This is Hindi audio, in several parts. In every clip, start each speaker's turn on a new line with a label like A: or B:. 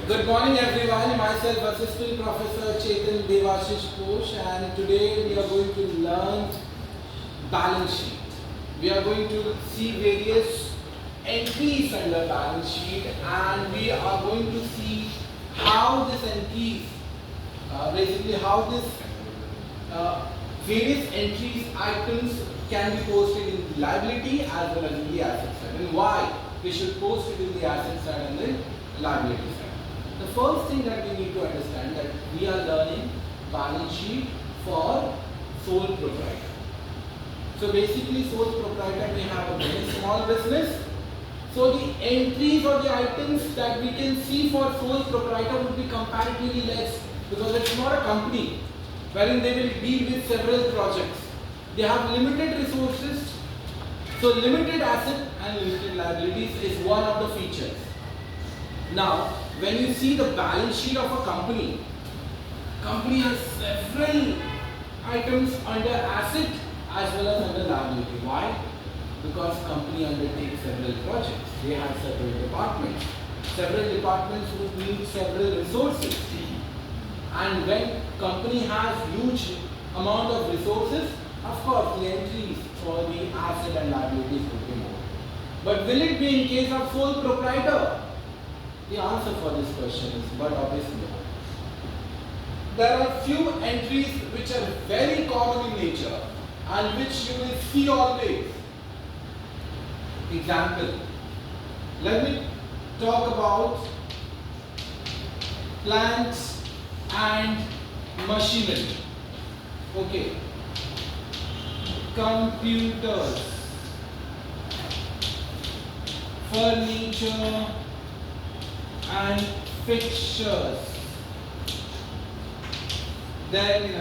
A: Good morning everyone, myself Assistant Professor Chetan Devashish Ghosh, and today we are going to learn balance sheet. We are going to see various entries under balance sheet, and we are going to see how this entries, basically how this various entries items can be posted in the liability as well as in the asset side, and why we should post it in the asset side and the liability side. The first thing that we need to understand that we are learning balance sheet for sole proprietor. So basically sole proprietor may have a very small business. So the entries or the items that we can see for sole proprietor would be comparatively less, because it's not a company wherein they will deal with several projects. They have limited resources. So limited asset and limited liabilities is one of the features. Now, when you see the balance sheet of a company has several items under asset as well as under liability. Why? Because company undertakes several projects. They have several departments. Several departments would need several resources. And when company has huge amount of resources, of course the entries for the asset and liabilities would be more. But will it be in case of sole proprietor? The answer for this question is but obviously no. There are few entries which are very common in nature and which you will see always. Example, let me talk about plants and machinery. Okay, computers, furniture and fixtures. Then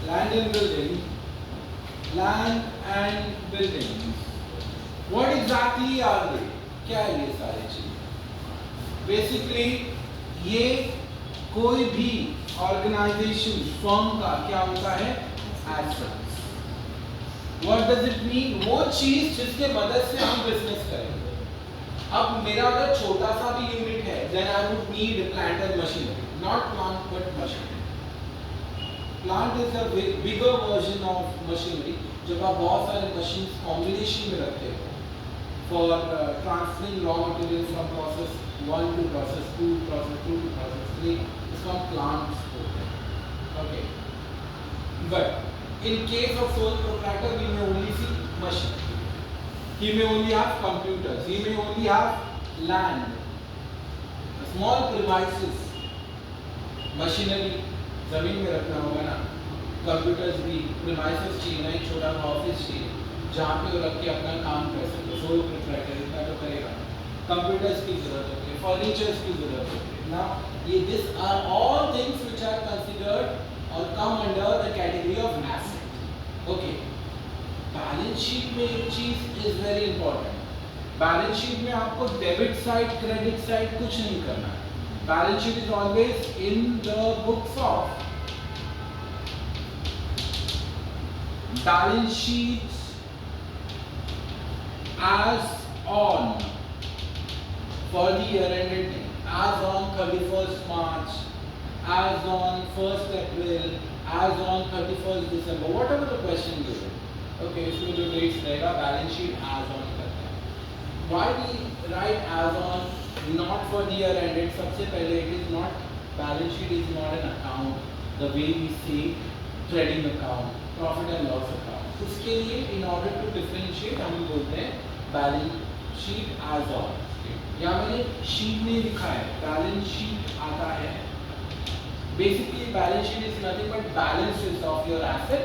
A: land and building. What exactly are they? क्या है ये सारी चीज? Basically ये कोई भी organization firm का क्या होता है? Assets. What does it mean? वो चीज जिसके मदद से हम बिजनेस करेंगे. अब मेरा अगर छोटा सा भी यूनिट है, then I would need plant and machinery, not plant but machinery. Plant is a bigger version of machinery. जब आप बहुत सारे machines combination में रखते हो for transferring raw material from process 1 to process 2, process 2 to process 3, इसको हम plants बोलते हैं. Okay. But in case of sole proprietor, we may only see machinery. He may only have computers. He may only have land, small premises, machinery. जमीन में रखना होगा ना. Computers भी premises चाहिए ना, एक छोटा सा ऑफिस चाहिए जहाँ पे वो रख के अपना काम कर सके. Sole proprietor इतना तो करेगा. Computers की जरूरत होती है, furnitures की जरूरत होती है. Now, these are all things which are considered or come under the category of asset. Okay. Balance sheet में एक चीज is very important. Balance sheet में आपको डेबिट साइड क्रेडिट साइड कुछ नहीं करना है. Balance sheet is always in the books of balance sheet as on for the year ended, as on 31st March, as on 1st April, as on 31st December, whatever the question given. Okay, इसमें जो dates रहेगा बैलेंस शीट as on करते हैं. Why we write as on not for the year ended? सबसे पहले it is not, balance sheet is not an account the way we say trading account, profit and loss account. उसके लिए in order to differentiate हम बोलते हैं बैलेंस शीट as on. या मैंने शीट में लिखा है बैलेंस शीट आता है. Basically balance sheet is nothing but balances of your asset,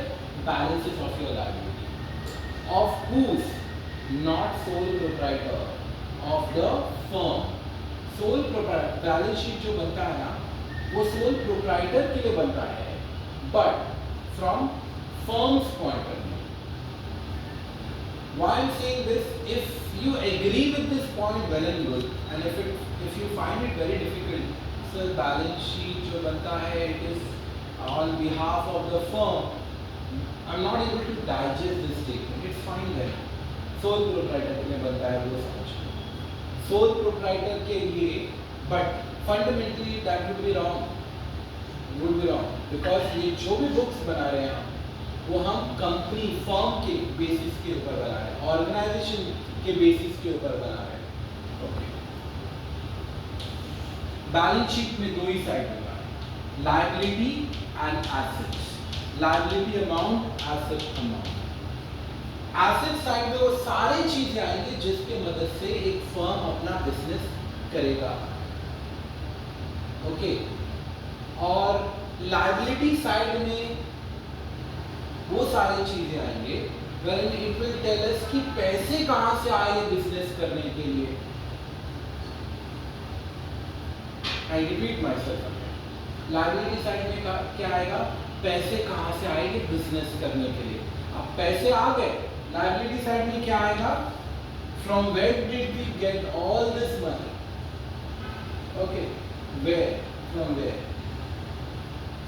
A: balances of your liability. Of whose? Not sole proprietor, of the firm. Sole proprietor balance sheet जो बनता है ना, वो sole proprietor के लिए बनता है, but from firm's point of view. Why I'm saying this? If you agree with this point, well and good, and if you find it very difficult, so balance sheet जो बनता है, it is on behalf of the firm. I'm not able to digest this statement. It's fine then. Sole proprietor के लिए बनता है वो समझ. सोल प्रोप्राइटर के लिए, but fundamentally that would be wrong, because ये जो भी बुक्स बना रहे हैं वो हम कंपनी फर्म के बेसिस के ऊपर बना रहे हैं, ऑर्गेनाइजेशन के बेसिस के ऊपर बना रहे हैं। ओके, बैलेंस शीट में दो ही साइड होगा, liability and assets, liability amount, asset amount. Asset side में वो सारी चीजें आएंगी जिसके मदद से एक फर्म अपना बिजनेस करेगा। ओके, और लायबिलिटी साइड में वो सारी चीजें आएंगे wherein it will tell us कि पैसे कहां से आए बिजनेस करने के लिए। I repeat myself again, liability side में क्या आएगा, पैसे कहां से आएंगे बिजनेस करने के लिए। अब पैसे आ गए, लायबिलिटी साइड में क्या आएगा, from where did we get all this money? Okay, where, from where?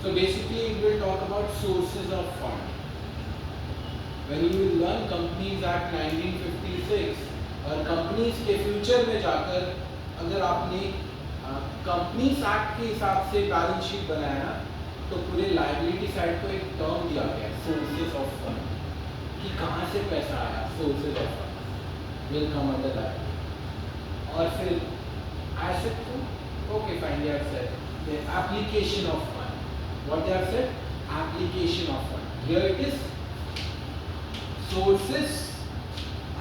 A: So basically it will talk about sources of fund. When you will learn Companies Act 1956 और कंपनीज के फ्यूचर में जाकर अगर आपने कंपनीज एक्ट के हिसाब से बैलेंस शीट बनाया तो पूरे लायबिलिटी साइड को एक टर्म दिया गया, सोर्सेज ऑफ फंड, कि कहाँ से पैसा आया, sources of fund will come under that. और फिर एसेट को, okay fine, they have said the application of fund, what they have said, application of fund, here it is sources,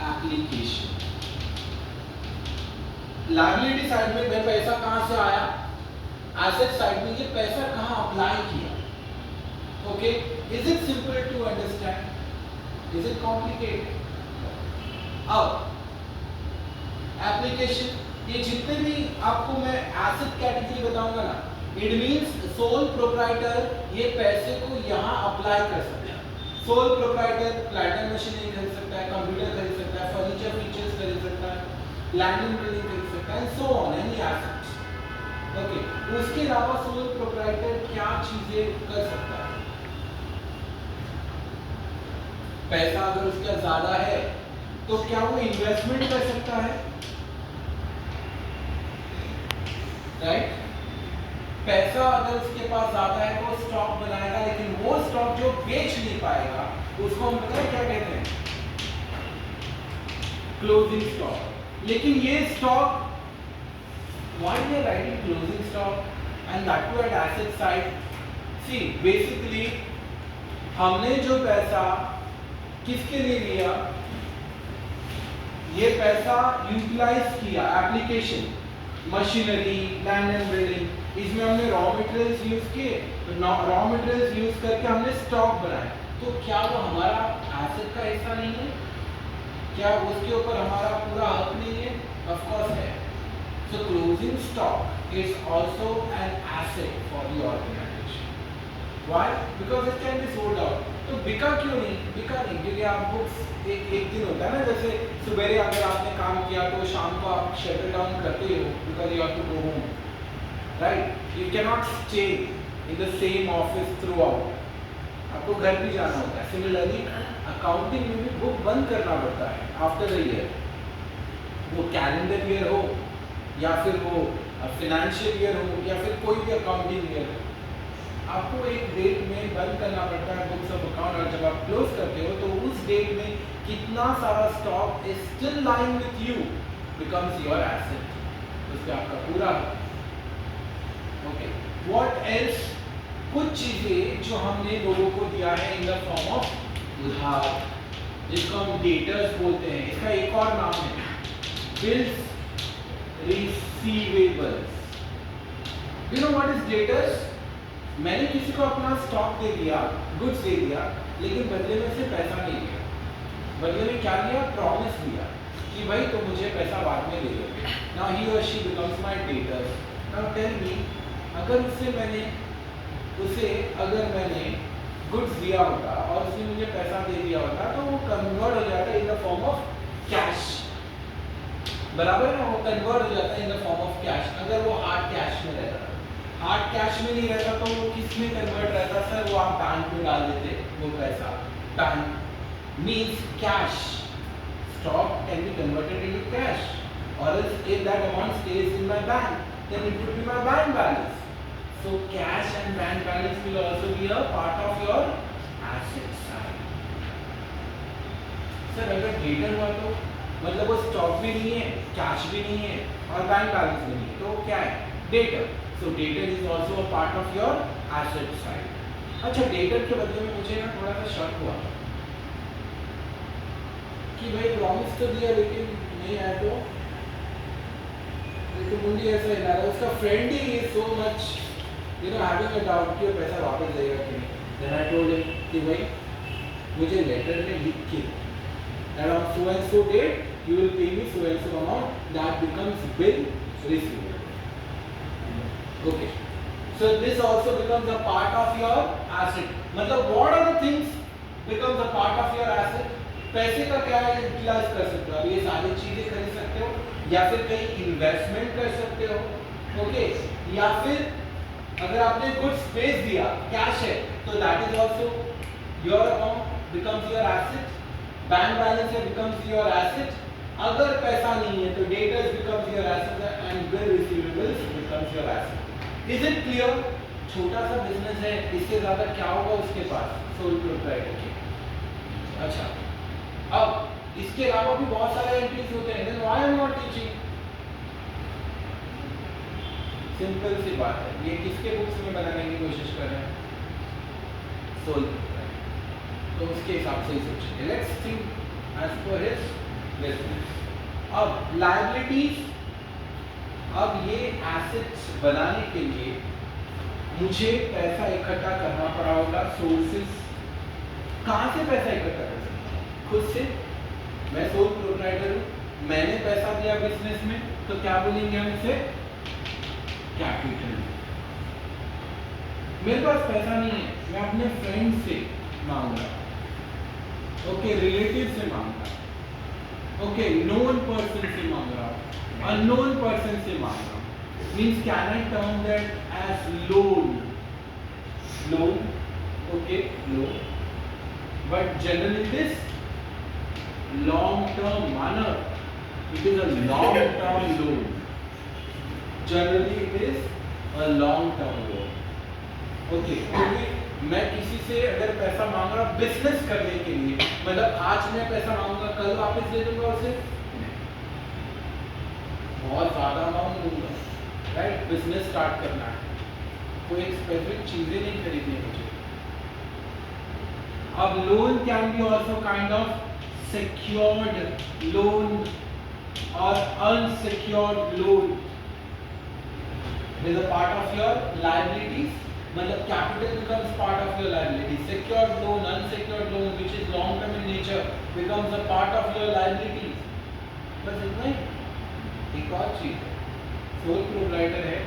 A: application। Liability side में भाई पैसा कहां से आया, एसेट साइड में ये पैसा कहां अप्लाई किया। Okay, is it simple to understand, is it complicated? अब एप्लीकेशन, ये जितने भी आपको मैं एसेट कैटेगरी बताऊंगा ना, इट मींस सोल प्रोप्राइटर ये पैसे को यहां अप्लाई कर सकता है। सोल प्रोप्राइटर प्लैटिनम मशीन नहीं खरीद सकता है, कंप्यूटर खरीद सकता है, फर्नीचर फीचर्स खरीद सकता है, लैंड एंड बिल्डिंग खरीद सकता है, so on, any assets. Okay, उसके अलावा सोल प्रोप्राइटर क्या चीजें कर सकता है, पैसा अगर उसका ज्यादा है तो क्या वो इन्वेस्टमेंट कर सकता है, राइट? पैसा अगर उसके पास ज्यादा है तो स्टॉक बनाएगा, लेकिन वो स्टॉक जो बेच नहीं पाएगा उसको हम पता है क्या कहते हैं, क्लोजिंग स्टॉक। लेकिन ये stock, why we are writing closing stock and that too at asset side, see basically हमने जो पैसा किसके लिए लिया, ये पैसा यूटिलाइज किया, application, machinery, land and building, इसमें हमने रॉ मटेरियल्स यूज किए, रॉ मटेरियल्स यूज करके हमने स्टॉक बनाया, तो क्या वो हमारा एसेट का हिस्सा नहीं है, क्या उसके ऊपर हमारा पूरा हक नहीं है? ऑफ कोर्स है। So closing stock is also an asset for the organisation. Why? Because it can be sold out. तो बिका क्यों नहीं? बिका नहीं क्योंकि आप बुक्स एक दिन होता है ना, जैसे सुबह अगर आपने काम किया तो शाम को आप शटर डाउन करते हो because you have to go home, right? You can not stay in the same office throughout, आपको घर भी जाना होता है। सिमिलरली अकाउंटिंग में भी बुक बंद करना पड़ता है आफ्टर द ईयर, वो कैलेंडर ईयर हो या फिर वो फाइनेंशियल ईयर हो या फिर कोई भी अकाउंटिंग ईयर हो, आपको एक डेट में बंद करना पड़ता है बुक्स ऑफ अकाउंट, और जब आप क्लोज करते हो तो उस डेट में कितना सारा stock is still lying with U becomes your asset, उससे आपका पूरा। Okay, what else? कुछ चीजें जो हमने लोगों को दिया है इन द फॉर्म ऑफ उधार, जिसको हम डेटर्स बोलते हैं, इसका एक और नाम है bills receivables. You know what is debtors? मैंने किसी को अपना स्टॉक दे दिया, गुड्स दे दिया, लेकिन बदले में से पैसा नहीं लिया। बदले में क्या लिया? प्रॉमिस लिया कि भाई तुम मुझे पैसा बाद में दे दोगे। नाउ ही और she becomes my daughter. Now tell me, अगर अगर मैंने गुड्स दिया होता और उसने मुझे पैसा दे दिया होता तो वो कन्वर्ट हो जाता in the form of cash, बराबर है? वो कन्वर्ट हो जाता in the form of cash अगर वो हार्ड कैश में रहता। हार्ड कैश में नहीं रहता तो वो किस में कन्वर्ट रहता? सर वो आप बैंक में डाल देते वो पैसा। Bank means cash, stock can be converted into cash, or else if that amount stays in my bank, then it would be my bank balance. So cash and bank balance will also be a part of your asset side. Sir अगर डेटर हुआ तो मतलब वो स्टॉक भी नहीं है, कैश भी नहीं है और बैंक बैलेंस भी नहीं है, तो क्या है? Debtor. So debtor is also a part of your asset side. अच्छा, डेटर के बदले में मुझे ना थोड़ा सा शक हुआ कि भाई प्रॉमिस तो दिया लेकिन नहीं आया, तो मुझे ऐसा ही लगा उसका friend he is so much having a doubt कि पैसा वापस देगा कि नहीं. देन आई टोल्ड हिम कि भाई मुझे लेटर में लिख के that on so and so date you will pay me so and so amount, that becomes bill receivable. Okay, so this also becomes a part of your asset. मतलब what are the things becomes a part of your asset? पैसे का क्या यूटिलाइज कर सकते हो? अब ये सारी चीजें खरीद सकते हो, या फिर कहीं इन्वेस्टमेंट कर सकते हो. ओके, या फिर अगर आपने गुड्स बेच दिया, कैश है, तो that is also your account, becomes your asset. Bank balance becomes your asset. अगर पैसा नहीं है तो debtors becomes your asset and bill receivables becomes your asset. Is it clear? छोटा सा बिजनेस है, इससे ज्यादा क्या होगा उसके पास सोल प्रोप्राइटर के. अच्छा, अब इसके अलावा भी बहुत सारे एंट्रीज होते हैं. Then why am I not teaching? Simple सी बात है, ये किसके बुक्स में बनाने की कोशिश कर रहे हैं? सोल. तो उसके हिसाब से ही सोचिए. Let's think as per his business. अब लायबिलिटीज, अब ये एसेट्स बनाने के लिए मुझे पैसा इकट्ठा करना पड़ा होगा. सोर्सेस, कहाँ से पैसा इकट्ठा कर सकता हूँ? खुद से. मैं सोल प्रोप्राइटर हूँ, मैंने पैसा दिया बिजनेस में, तो क्या बोलेंगे हम इसे? कैपिटल. मेरे पास पैसा नहीं है, मैं अपने फ्रेंड से मांग रहा हूँ. ओके, रिलेटिव से मांग रहा हूँ. ओके, नोन पर्सन से मांग रहा हूँ, अननोन पर्सन से मांग रहा हूँ. Means can I term that as loan? Loan, okay, loan. But generally this long term manner, it is a long term loan. Generally it is a long term loan. Okay, क्योंकि मैं किसी से अगर पैसा मांग रहा हूँ बिजनेस करने के लिए, मतलब आज मैं पैसा मांगूंगा, कल वापस दे दूंगा उसे? बहुत ज्यादा अमाउंट दूंगा, राइट? बिजनेस स्टार्ट करना है, कोई एक स्पेसिफिक चीजें नहीं खरीदनी मुझे. अब loan can be also kind of secured loan or unsecured loan. It is a part of your liabilities. मतलब capital becomes part of your liability. Secured loan, unsecured loan, which is long term in nature, becomes a part of your liabilities. बस इतना ही. एक और चीज है, सोल प्रोप्राइटर है,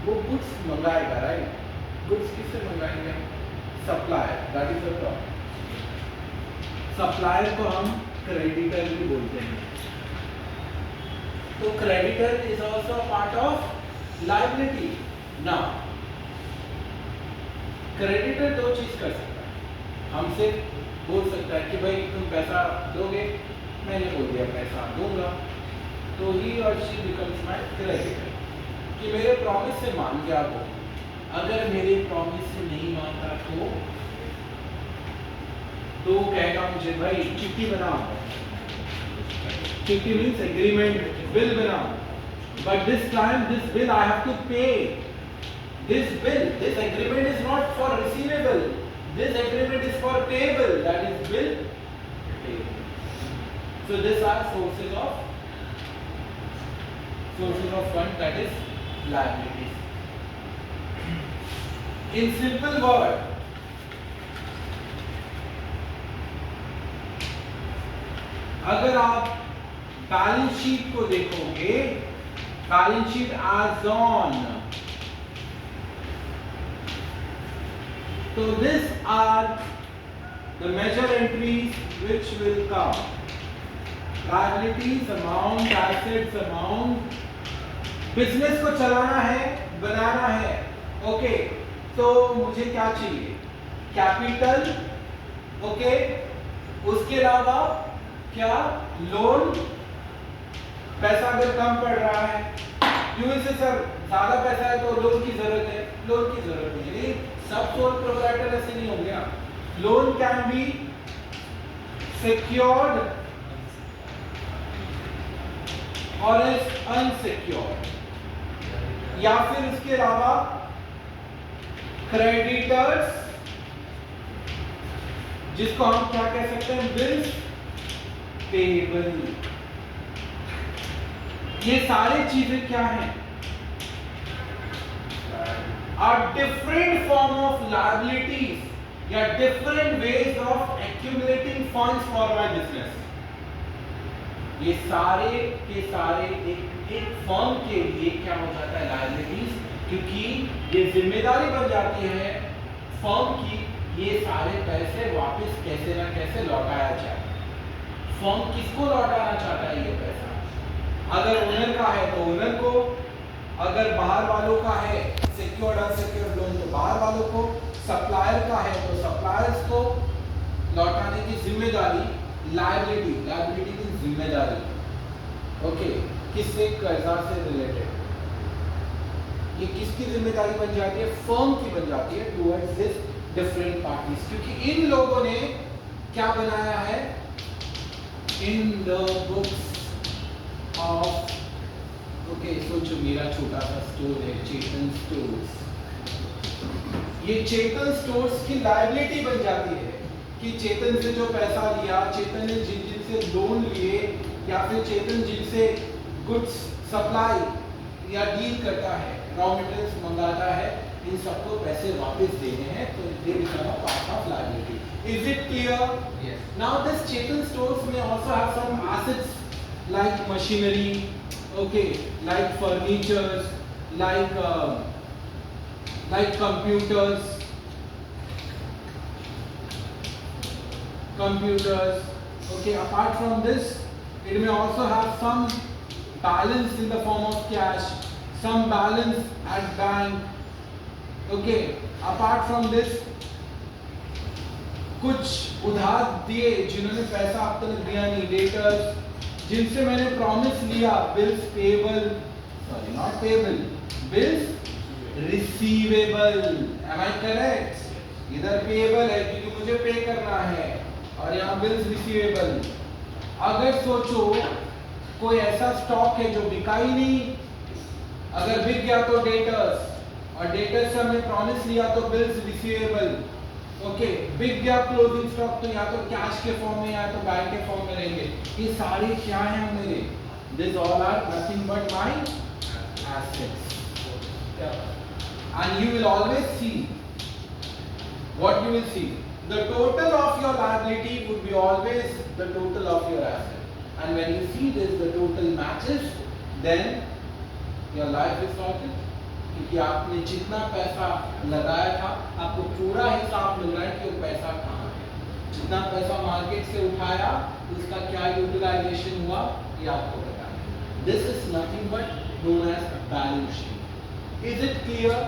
A: वो गुड्स मंगाएगा, राइट? गुड्स किससे मंगाएंगे? Supplier. That is the problem. Supplier को हम क्रेडिटर भी बोलते हैं. तो creditor is also part of liability. Now creditor दो चीज कर सकता है. हमसे बोल सकता है कि भाई तुम पैसा दोगे, मैंने बोल दिया पैसा दूंगा, तो ही और शी बिकम्स माय क्रेडिटर. कि मेरे प्रॉमिस से मान गया वो, अगर मेरे प्रॉमिस से नहीं मानता तो कहेगा मुझे भाई चिट्ठी बनाओ. चिट्ठी मीन्स एग्रीमेंट, बिल बनाओ. But this time this bill I have to pay. This bill, this agreement is not for receivable. This agreement is for payable. That is bill payable. So these are sources of fund, that is liabilities. In simple word, अगर आप बैलेंस शीट को देखोगे, balance sheet as on, so these are the major entries which will come. Liabilities amount, assets amount. Business को चलाना है, बनाना है. ओके, तो मुझे क्या चाहिए? कैपिटल. ओके, उसके अलावा क्या? लोन, पैसा अगर कम पड़ रहा है, यूएस से सर ज्यादा पैसा है तो लोन की जरूरत है, लोन की जरूरत नहीं है। सब सोल प्रोप्राइटर ऐसे नहीं होंगे ना। लोन कैन बी secured और अनसिक्योर्ड, या फिर इसके अलावा क्रेडिटर्स, जिसको हम क्या कह सकते हैं, बिल्स पेबल। ये सारी चीजें क्या हैं, are different form of liabilities या different ways of accumulating funds for my business. ये सारे के सारे एक फर्म के लिए क्या हो जाता है, लायबिलिटीज, क्योंकि ये जिम्मेदारी बन जाती है फर्म की, ये सारे पैसे वापस कैसे ना कैसे लौटाया जाए। फर्म किसको लौटाना चाहता है ये पैसा? अगर ओनर का है तो ओनर को, अगर बाहर वालों का है सिक्योर्ड अनसिक्योर्ड लोन तो बाहर वालों को, सप्लायर का है तो सप्लायर्स को लौटाने की जिम्मेदारी, लायबिलिटी की जिम्मेदारी, ओके, किससे, कर्जा से रिलेटेड। ये किसकी जिम्मेदारी बन जाती है? फर्म की बन जाती है टुवर्ड्स दिस डिफरेंट पार्टीज, क्योंकि इन लोगों ने क्या बनाया है, इन द बुक्स ऑफ, ओके, सोचो मेरा छोटा सा स्टोर है चेतन स्टोर्स, ये चेतन स्टोर्स की लायबिलिटी बन जाती है कि चेतन से जो पैसा लिया, चेतन ने जिन से लोन लिए, या फिर चेतन जिनसे गुड्स सप्लाई या डील करता है, रॉ मटेरियल्स मंगाता है, इन सबको पैसे वापस देने हैं, तो they become a part of liability. Is it clear? Yes. Now this Chetan stores में also have some assets like machinery, okay, like furnitures, like computers, okay. Apart from this, it may also have some balance in the form of cash, some balance at bank, okay. Apart from this, कुछ उधार दिए जिन्होंने पैसा अब तक दिया नहीं, डेटर्स, जिनसे मैंने प्रॉमिस लिया, bills payable, sorry not payable, bills receivable. Am I correct? इधर पेबल है क्योंकि मुझे पे करना है, और यहाँ बिल्स रिसीवेबल। अगर सोचो कोई ऐसा स्टॉक है जो बिका ही नहीं, अगर बिक गया तो डेटर्स, और डेटर्स से हमने प्रॉमिस लिया तो बिल्स रिसीवेबल, ओके। बिक गया क्लोजिंग स्टॉक तो या तो कैश के फॉर्म में या तो बैंक के फॉर्म में रहेंगे। ये सारे क्या हैं मेरे? This all are nothing but my assets. And you will always see, what you will see, the total of your liability would be always the total of your asset, and when you see this, the total matches, then your life is sorted, क्योंकि आपने जितना पैसा लगाया था आपको पूरा हिसाब मिल रहा है कि वो पैसा कहाँ है, जितना पैसा मार्केट से उठाया उसका क्या यूटिलाइजेशन हुआ ये आपको बताना है। This is nothing but known as balance sheet. Is it clear?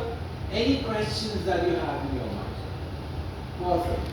A: Any questions that you have in your mind? Perfect.